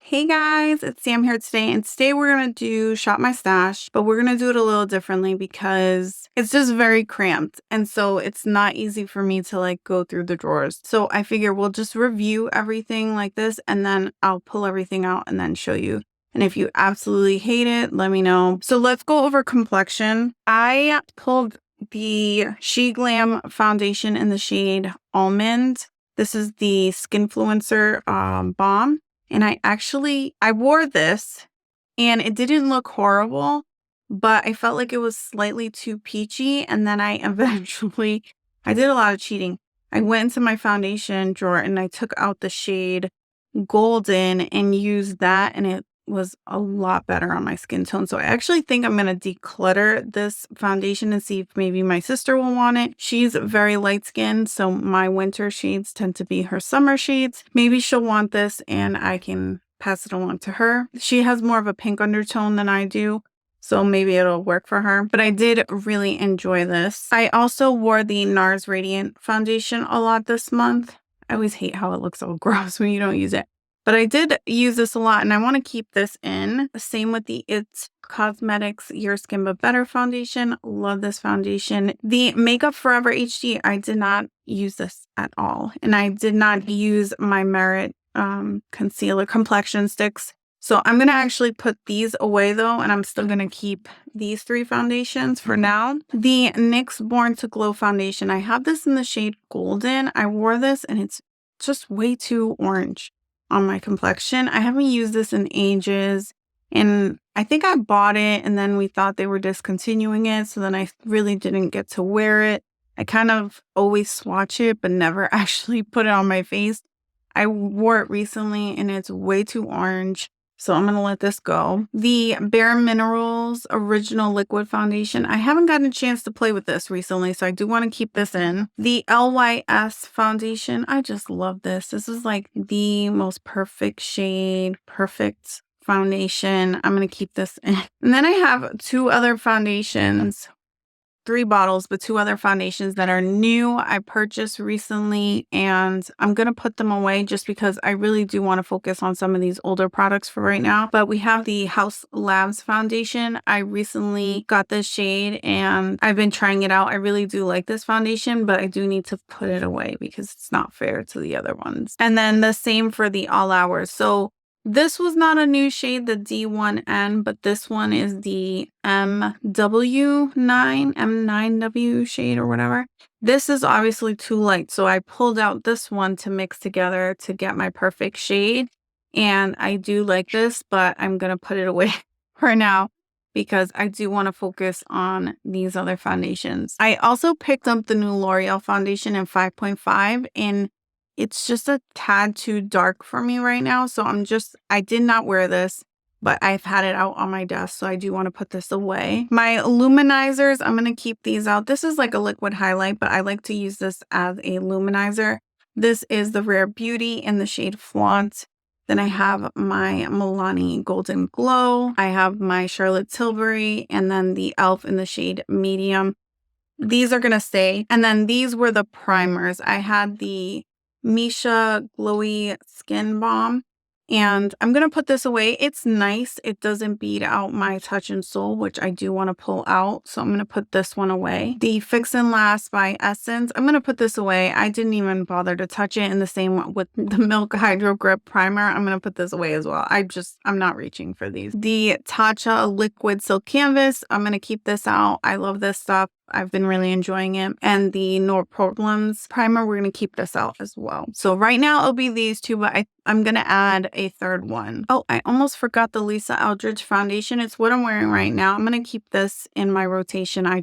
Hey guys, it's Sam here today, and today we're gonna do Shop My Stash, but we're gonna do it a little differently because it's just very cramped, and so it's not easy for me to like go through the drawers. So I figure we'll just review everything like this, and then I'll pull everything out and then show you. And if you absolutely hate it, let me know. So let's go over complexion. I pulled the She Glam foundation in the shade Almond. This is the Skinfluencer Balm. And I wore this and it didn't look horrible, but I felt like it was slightly too peachy. And then I did a lot of cheating. I went into my foundation drawer and I took out the shade Golden and used that, and it was a lot better on my skin tone. So I actually think I'm going to declutter this foundation and see if maybe my sister will want it. She's very light skinned, so my winter shades tend to be her summer shades. Maybe she'll want this and I can pass it along to her. She has more of a pink undertone than I do, so maybe it'll work for her. But I did really enjoy this. I also wore the NARS Radiant foundation a lot this month. I always hate how it looks all gross when you don't use it. But I did use this a lot and I want to keep this in. Same with the It's Cosmetics Your Skin But Better foundation. Love this foundation. The Makeup Forever HD, I did not use this at all. And I did not use my Merit concealer complexion sticks. So I'm going to actually put these away though, and I'm still going to keep these three foundations for now. The NYX Born to Glow foundation, I have this in the shade Golden. I wore this and it's just way too orange on my complexion. I haven't used this in ages, and I think I bought it and then we thought they were discontinuing it, so then I really didn't get to wear it. I kind of always swatch it but never actually put it on my face. I wore it recently and it's way too orange, so I'm going to let this go. The Bare Minerals Original Liquid Foundation. I haven't gotten a chance to play with this recently, so I do want to keep this in. The LYS Foundation. I just love this. This is like the most perfect shade, perfect foundation. I'm going to keep this in. And then I have two other foundations. 3 bottles, but 2 other foundations that are new I purchased recently, and I'm going to put them away just because I really do want to focus on some of these older products for right now. But we have the Haus Labs foundation. I recently got this shade and I've been trying it out. I really do like this foundation, but I do need to put it away because it's not fair to the other ones. And then the same for the All Hours. So this was not a new shade, the D1N, but this one is the M9W shade or whatever. This is obviously too light, so I pulled out this one to mix together to get my perfect shade. And I do like this, but I'm going to put it away for now because I do want to focus on these other foundations. I also picked up the new L'Oreal foundation in 5.5, and it's just a tad too dark for me right now. So I did not wear this, but I've had it out on my desk. So I do want to put this away. My luminizers, I'm going to keep these out. This is like a liquid highlight, but I like to use this as a luminizer. This is the Rare Beauty in the shade Flaunt. Then I have my Milani Golden Glow. I have my Charlotte Tilbury, and then the e.l.f. in the shade Medium. These are going to stay. And then these were the primers. I had the Misha Glowy Skin Balm, and I'm going to put this away. It's nice. It doesn't beat out my Touch and Soul, which I do want to pull out. So I'm going to put this one away. The Fix and Last by Essence. I'm going to put this away. I didn't even bother to touch it. And the same with the Milk Hydro Grip Primer. I'm going to put this away as well. I'm not reaching for these. The Tatcha Liquid Silk Canvas. I'm going to keep this out. I love this stuff. I've been really enjoying it. And the No Problems primer, we're going to keep this out as well. So right now it'll be these two, but I'm going to add a third one. Oh, I almost forgot the Lisa Eldridge foundation. It's what I'm wearing right now. I'm going to keep this in my rotation. I'm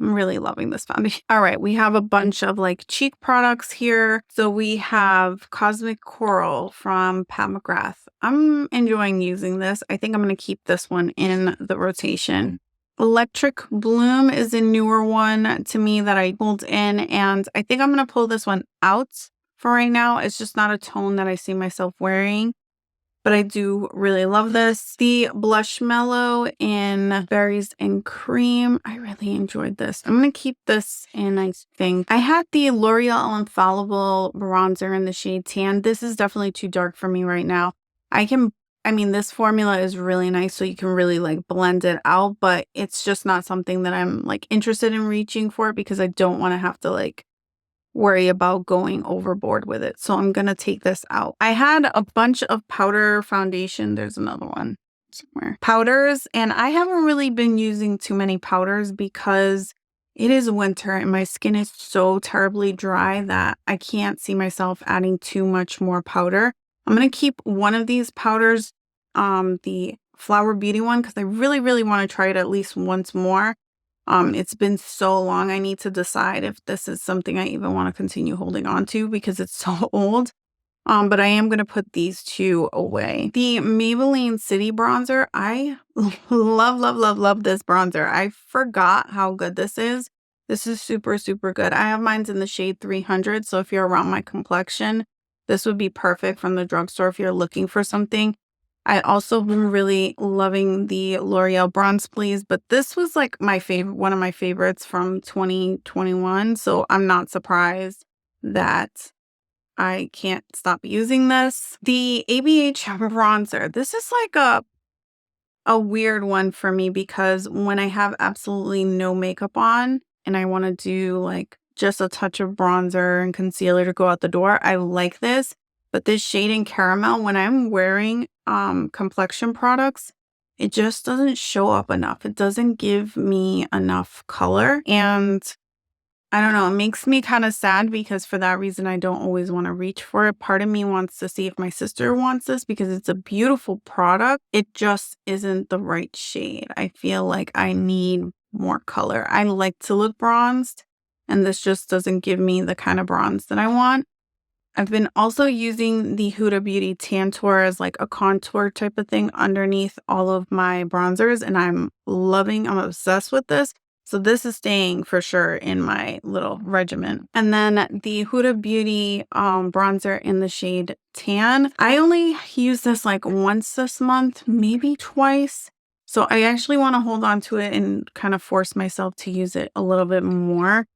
really loving this foundation. All right, we have a bunch of like cheek products here. So we have Cosmic Coral from Pat McGrath. I'm enjoying using this. I think I'm going to keep this one in the rotation. Electric Bloom is a newer one to me that I pulled in, and I think I'm going to pull this one out for right now. It's just not a tone that I see myself wearing, but I do really love this. The Blush Mellow in Berries and Cream. I really enjoyed this. I'm going to keep this in, I think. I had the L'Oreal Infallible bronzer in the shade Tan. This is definitely too dark for me right now. I mean, this formula is really nice, so you can really like blend it out, but it's just not something that I'm like interested in reaching for because I don't want to have to like worry about going overboard with it. So I'm going to take this out. I had a bunch of powder foundation. There's another one somewhere. Powders, and I haven't really been using too many powders because it is winter and my skin is so terribly dry that I can't see myself adding too much more powder. I'm going to keep one of these powders, the Flower Beauty one, because I really, really want to try it at least once more. It's been so long. I need to decide if this is something I even want to continue holding on to because it's so old. But I am going to put these two away. The Maybelline City Bronzer. I love, love, love, love this bronzer. I forgot how good this is. This is super, super good. I have mine in the shade 300. So if you're around my complexion, this would be perfect from the drugstore if you're looking for something. I also been really loving the L'Oreal Bronze Please, but this was like my favorite, one of my favorites from 2021. So I'm not surprised that I can't stop using this. The ABH bronzer. This is like a weird one for me because when I have absolutely no makeup on and I want to do like just a touch of bronzer and concealer to go out the door, I like this. But this shade in caramel, when I'm wearing complexion products, it just doesn't show up enough. It doesn't give me enough color. And I don't know, it makes me kind of sad because for that reason, I don't always want to reach for it. Part of me wants to see if my sister wants this because it's a beautiful product. It just isn't the right shade. I feel like I need more color. I like to look bronzed, and this just doesn't give me the kind of bronze that I want. I've been also using the Huda Beauty Tantour as like a contour type of thing underneath all of my bronzers, and I'm obsessed with this. So this is staying for sure in my little regimen. And then the Huda Beauty bronzer in the shade Tan. I only use this like once this month, maybe twice. So I actually want to hold on to it and kind of force myself to use it a little bit more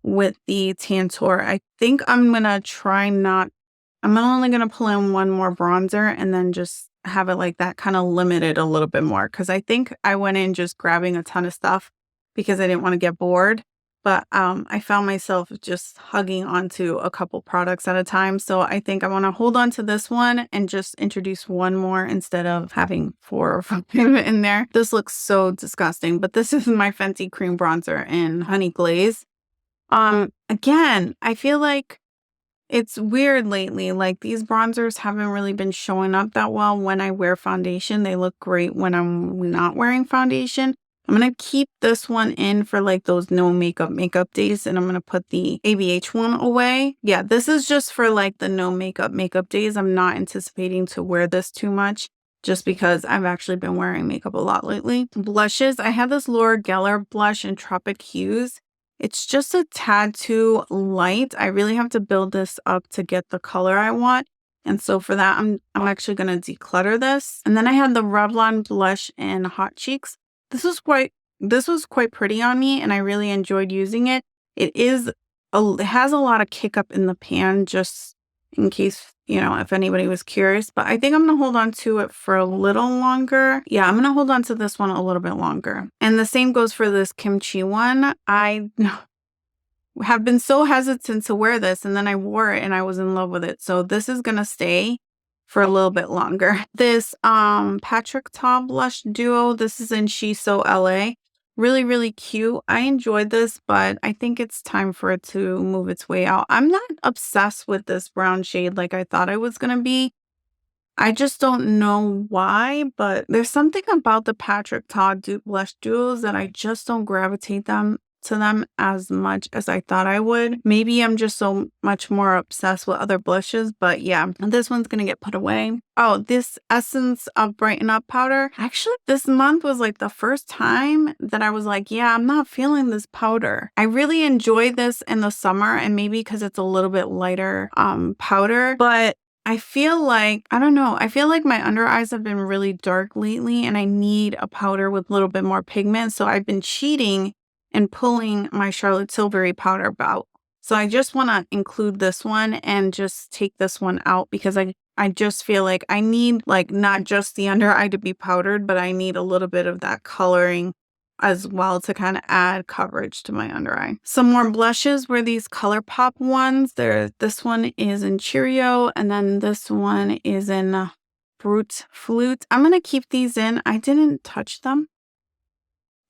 with the Tantour. I think I'm only gonna pull in one more bronzer and then just have it like that, kind of limited a little bit more. Cause I think I went in just grabbing a ton of stuff because I didn't want to get bored. But I found myself just hugging onto a couple products at a time. So I think I want to hold on to this one and just introduce one more instead of having 4 or 5 in there. This looks so disgusting, but this is my Fenty Cream Bronzer in Honey Glaze. Again, I feel like it's weird lately. Like these bronzers haven't really been showing up that well when I wear foundation. They look great when I'm not wearing foundation. I'm going to keep this one in for like those no makeup days, and I'm going to put the ABH one away. Yeah, this is just for like the no makeup days. I'm not anticipating to wear this too much just because I've actually been wearing makeup a lot lately. Blushes. I have this Laura Geller blush in Tropic Hues. It's just a tad too light. I really have to build this up to get the color I want. And so for that, I'm actually going to declutter this. And then I had the Revlon blush in Hot Cheeks. This was quite pretty on me, and I really enjoyed using it. It has a lot of kick up in the pan, just in case, if anybody was curious. But I think I'm going to hold on to it for a little longer. Yeah, I'm going to hold on to this one a little bit longer. And the same goes for this kimchi one. I have been so hesitant to wear this, and then I wore it and I was in love with it. So this is going to stay for a little bit longer. This Patrick Ta blush duo, this is in Shiso LA. Really, really cute. I enjoyed this, but I think it's time for it to move its way out. I'm not obsessed with this brown shade like I thought I was going to be. I just don't know why, but there's something about the Patrick Ta blush duos that I just don't gravitate to them as much as I thought I would. Maybe I'm just so much more obsessed with other blushes, but yeah, this one's gonna get put away. Oh, this Essence of Brighten Up powder. Actually, this month was like the first time that I was like, yeah, I'm not feeling this powder. I really enjoyed this in the summer, and maybe because it's a little bit lighter powder, but I feel like, I don't know, I feel like my under eyes have been really dark lately and I need a powder with a little bit more pigment. So I've been cheating and pulling my Charlotte Tilbury powder out. So I just want to include this one and just take this one out because I I just feel like I need like not just the under eye to be powdered, but I need a little bit of that coloring as well to kind of add coverage to my under eye. Some more blushes were these ColourPop ones. This one is in Cheerio, and then this one is in Fruit Flute. I'm going to keep these in. I didn't touch them,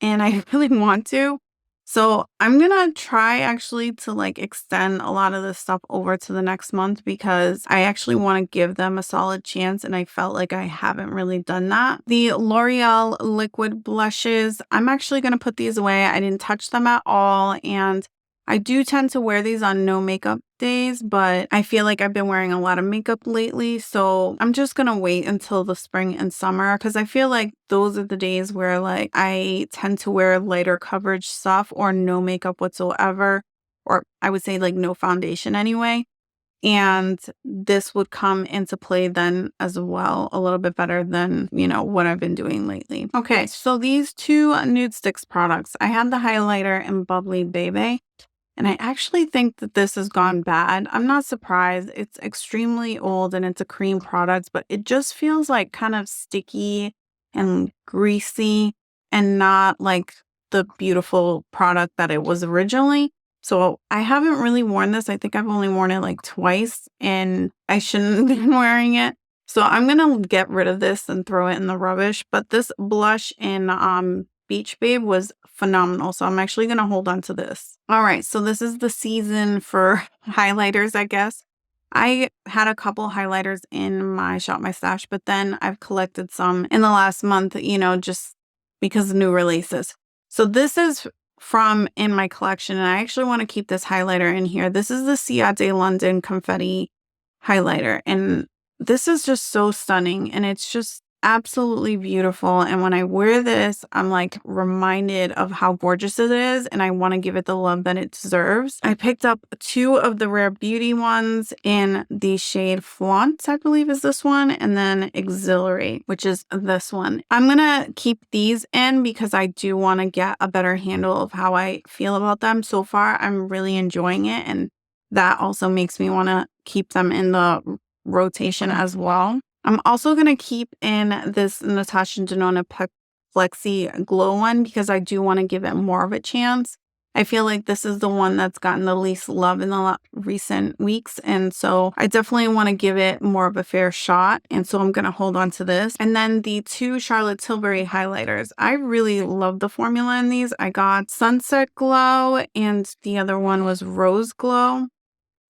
and I really want to. So I'm going to try actually to like extend a lot of this stuff over to the next month because I actually want to give them a solid chance, and I felt like I haven't really done that. The L'Oreal liquid blushes, I'm actually going to put these away. I didn't touch them at all, and I do tend to wear these on no makeup days, but I feel like I've been wearing a lot of makeup lately, so I'm just gonna wait until the spring and summer because I feel like those are the days where like I tend to wear lighter coverage stuff or no makeup whatsoever, or I would say like no foundation anyway. And this would come into play then as well, a little bit better than, what I've been doing lately. Okay, so these two Nude Sticks products, I had the highlighter in Bubbly Baby. And I actually think that this has gone bad. I'm not surprised. It's extremely old and it's a cream product, but it just feels like kind of sticky and greasy and not like the beautiful product that it was originally. So I haven't really worn this. I think I've only worn it like twice and I shouldn't have been wearing it. So I'm going to get rid of this and throw it in the rubbish. But this blush in Beach Babe was phenomenal. So I'm actually going to hold on to this. All right. So this is the season for highlighters, I guess. I had a couple highlighters in my Shop My Stash, but then I've collected some in the last month, just because of new releases. So this is from in my collection, and I actually want to keep this highlighter in here. This is the Ciate London Confetti highlighter, and this is just so stunning, and it's just absolutely beautiful. And when I wear this, I'm like reminded of how gorgeous it is, and I want to give it the love that it deserves. I picked up two of the Rare Beauty ones in the shade Flaunt, I believe is this one, and then Exhilarate, which is this one. I'm gonna keep these in because I do want to get a better handle of how I feel about them. So far, I'm really enjoying it, and that also makes me want to keep them in the rotation as well. I'm also going to keep in this Natasha Denona Plexi Glow one because I do want to give it more of a chance. I feel like this is the one that's gotten the least love in the recent weeks. And so I definitely want to give it more of a fair shot. And so I'm going to hold on to this. And then the two Charlotte Tilbury highlighters. I really love the formula in these. I got Sunset Glow and the other one was Rose Glow.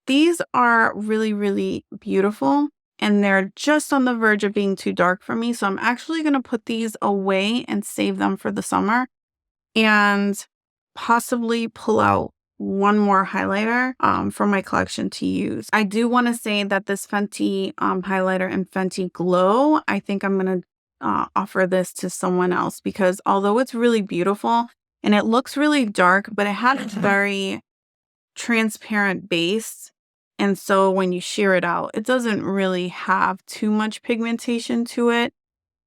These are really, really beautiful. And they're just on the verge of being too dark for me. So I'm actually going to put these away and save them for the summer and possibly pull out one more highlighter from my collection to use. I do want to say that this Fenty highlighter in Fenty Glow, I think I'm going to offer this to someone else because although it's really beautiful and it looks really dark, but it has a very transparent base. And so when you shear it out, it doesn't really have too much pigmentation to it.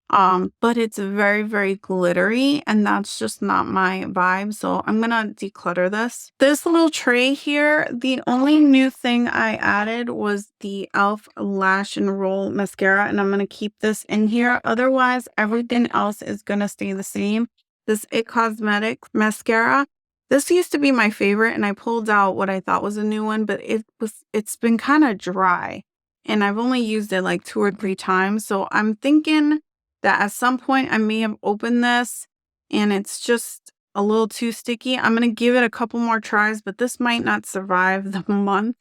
But it's very, very glittery, and that's just not my vibe. So I'm gonna declutter this. This little tray here, the only new thing I added was the e.l.f. Lash and Roll Mascara, and I'm gonna keep this in here. Otherwise, everything else is gonna stay the same. This It Cosmetics mascara. This used to be my favorite, and I pulled out what I thought was a new one, but it's been kind of dry, and I've only used it like 2 or 3 times. So I'm thinking that at some point I may have opened this and it's just a little too sticky. I'm going to give it a couple more tries, but this might not survive the month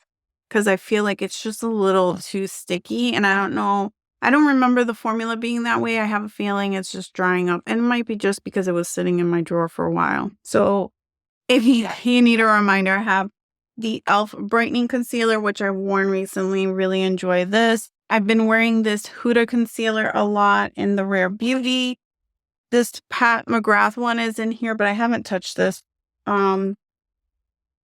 because I feel like it's just a little too sticky, and I don't know. I don't remember the formula being that way. I have a feeling it's just drying up, and it might be just because it was sitting in my drawer for a while. So if you need a reminder, I have the e.l.f. Brightening Concealer, which I've worn recently. Really enjoy this. I've been wearing this Huda concealer a lot in the Rare Beauty. This Pat McGrath one is in here, but I haven't touched this.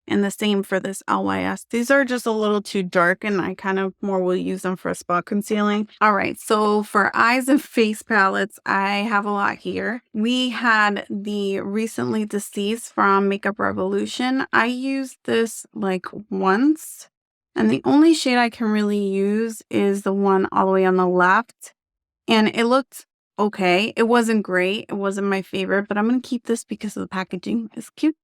And the same for this LYS. These are just a little too dark, and I kind of more will use them for spot concealing. All right, so for eyes and face palettes, I have a lot here. We had the Recently Deceased from Makeup Revolution. I used this like once, And the only shade I can really use is the one all the way on the left. And it looked okay. It wasn't great. It wasn't my favorite, but I'm going to keep this because of the packaging. It's cute.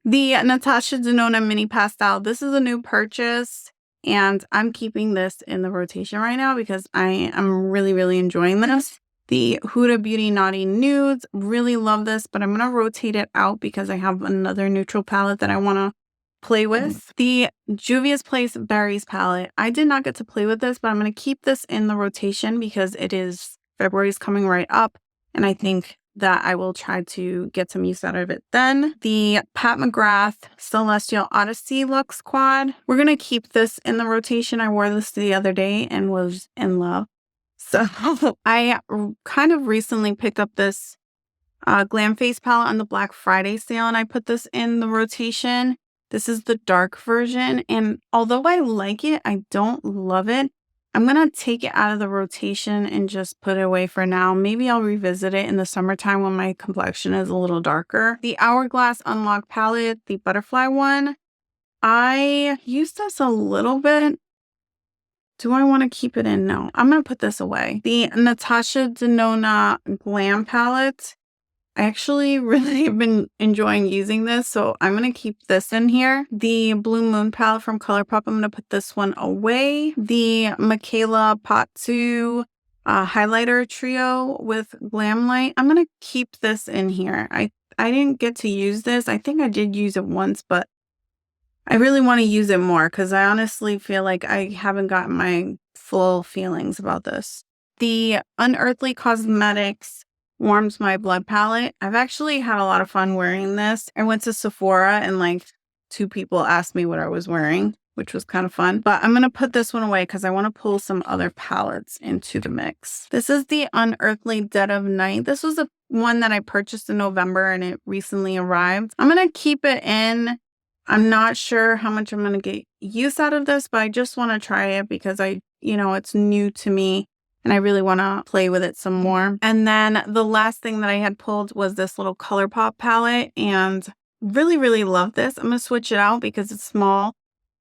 The Natasha Denona Mini Pastel. This is a new purchase, and I'm keeping this in the rotation right now because I am really, really enjoying this. The Huda Beauty Naughty Nudes. Really love this, but I'm going to rotate it out because I have another neutral palette that I want to play with. The Juvia's Place Berries palette. I did not get to play with this, but I'm going to keep this in the rotation because it is February's coming right up, and I think that I will try to get some use out of it then. The Pat McGrath Celestial Odyssey Luxe Quad. We're going to keep this in the rotation. I wore this the other day and was in love. So I kind of recently picked up this Glam Face palette on the Black Friday sale, and I put this in the rotation. This is the dark version, and although I like it, I don't love it. I'm going to take it out of the rotation and just put it away for now. Maybe I'll revisit it in the summertime when my complexion is a little darker. The Hourglass Unlock palette, the butterfly one. I used this a little bit. Do I want to keep it in? No. I'm going to put this away. The Natasha Denona Glam palette. I actually really have been enjoying using this, so I'm going to keep this in here. The Blue Moon palette from ColourPop, I'm going to put this one away. The Michaela Pot 2 highlighter trio with Glam Light, I'm going to keep this in here. I didn't get to use this. I think I did use it once, but I really want to use it more because I honestly feel like I haven't gotten my full feelings about this. The Unearthly Cosmetics Warms My Blood palette. I've actually had a lot of fun wearing this. I went to Sephora and like 2 people asked me what I was wearing, which was kind of fun. But I'm going to put this one away because I want to pull some other palettes into the mix. This is the Unearthly Dead of Night. This was a one that I purchased in November and it recently arrived. I'm going to keep it in. I'm not sure how much I'm going to get use out of this, but I just want to try it because it's new to me. And I really want to play with it some more. And then the last thing that I had pulled was this little ColourPop palette. And really, really love this. I'm going to switch it out because it's small.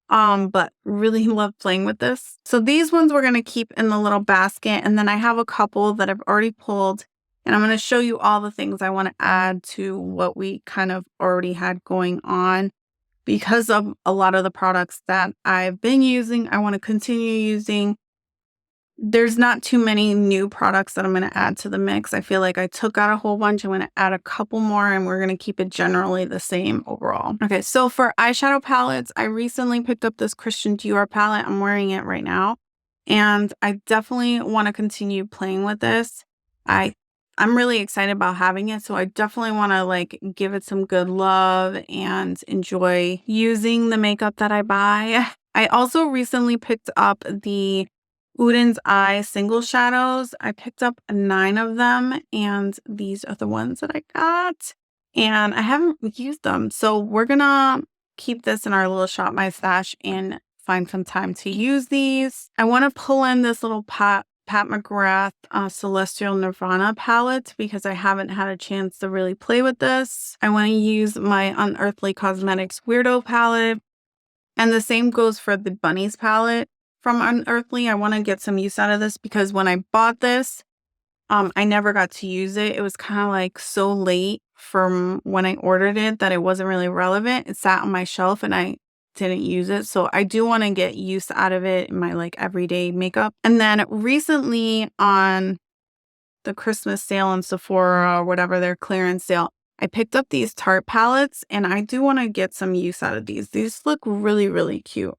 But really love playing with this. So these ones we're going to keep in the little basket. And then I have a couple that I've already pulled. And I'm going to show you all the things I want to add to what we kind of already had going on. Because of a lot of the products that I've been using, I want to continue using. There's not too many new products that I'm going to add to the mix. I feel like I took out a whole bunch. I'm going to add a couple more and we're going to keep it generally the same overall. Okay, so for eyeshadow palettes, I recently picked up this Christian Dior palette. I'm wearing it right now. And I definitely want to continue playing with this. I'm really excited about having it. So I definitely want to give it some good love and enjoy using the makeup that I buy. I also recently picked up the Uden's Eye single shadows. I picked up 9 of them and these are the ones that I got and I haven't used them. So we're gonna keep this in our little Shop My Stash and find some time to use these. I want to pull in this little Pat McGrath Celestial Nirvana palette because I haven't had a chance to really play with this. I want to use my Unearthly Cosmetics Weirdo palette. And the same goes for the Bunnies palette from Unearthly. I want to get some use out of this because when I bought this, I never got to use it. It was kind of so late from when I ordered it that it wasn't really relevant. It sat on my shelf and I didn't use it. So I do want to get use out of it in my everyday makeup. And then recently on the Christmas sale on Sephora or whatever, their clearance sale, I picked up these Tarte palettes and I do want to get some use out of these. These look really, really cute.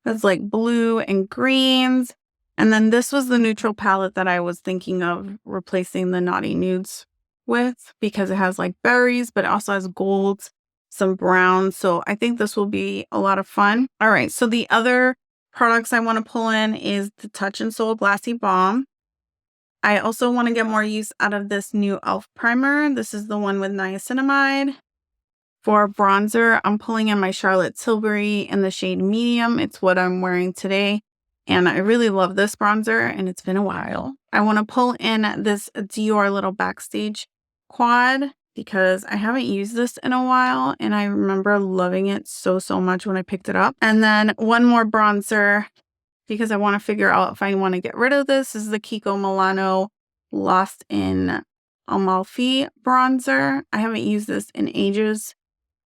It's blue and greens. And then this was the neutral palette that I was thinking of replacing the Naughty Nudes with because it has berries, but it also has golds, some browns. So I think this will be a lot of fun. All right. So the other products I want to pull in is the Touch in Sol Glassy Balm. I also want to get more use out of this new e.l.f. primer. This is the one with niacinamide. For bronzer, I'm pulling in my Charlotte Tilbury in the shade medium. It's what I'm wearing today. And I really love this bronzer and it's been a while. I want to pull in this Dior little backstage quad. because I haven't used this in a while and I remember loving it so much when I picked it up. And then one more bronzer because I want to figure out if I want to get rid of this. This is the Kiko Milano Lost in Amalfi bronzer. I haven't used this in ages.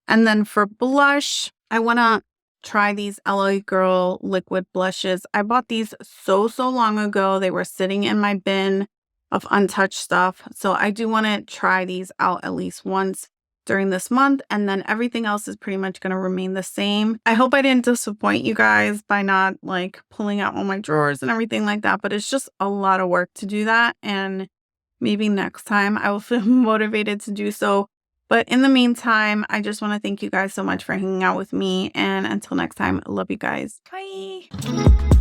And then for blush, I want to try these LA Girl liquid blushes. I bought these so long ago. They were sitting in my bin of untouched stuff. So I do want to try these out at least once during this month, and then everything else is pretty much going to remain the same. I hope I didn't disappoint you guys by not like pulling out all my drawers and everything like that, but it's just a lot of work to do that, and maybe next time I will feel motivated to do so. But in the meantime, I just want to thank you guys so much for hanging out with me, and until next time, love you guys. Bye.